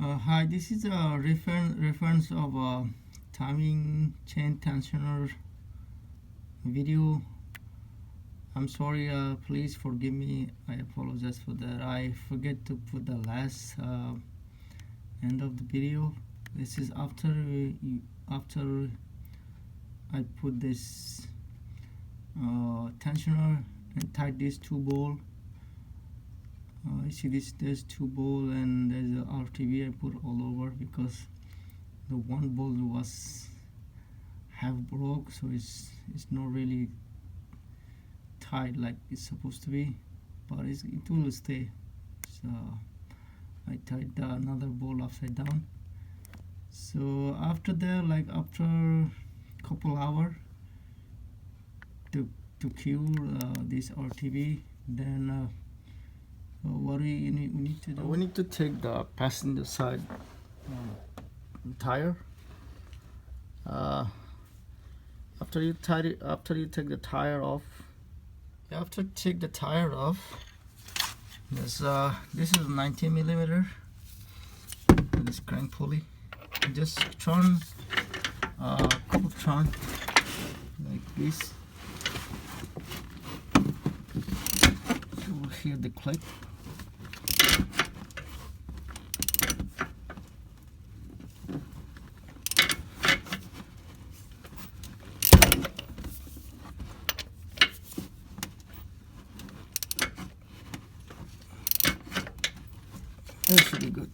Hi, this is a reference of a timing chain tensioner video. I'm sorry, please forgive me. I apologize for that. I forget to put the last end of the video. This is after I put this tensioner and tied these two ball. You see there's two ball and there's a RTV I put all over because the one ball was half broke, so it's not really tied like it's supposed to be, but it will stay. So I tied another ball upside down. So after that, like after couple hour to cure this RTV, then what we need to do, we need to take the passenger side tire. After you take the tire off, this is 90 millimeter. This crank pulley, just turn couple turn like this. You will hear the click. That should be good.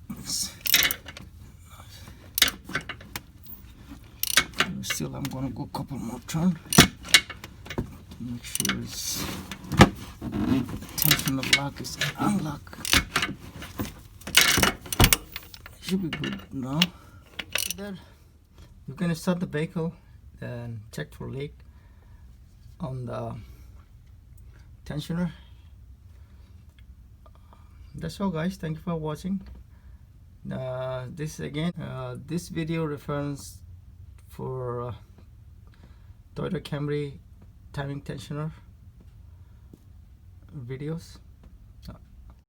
Still, I'm gonna go a couple more turns to make sure the tension of lock is unlocked. Should be good now. Then you can start the vehicle and check for leak on the tensioner. That's all, guys. Thank you for watching. This video refers for Toyota Camry timing tensioner videos.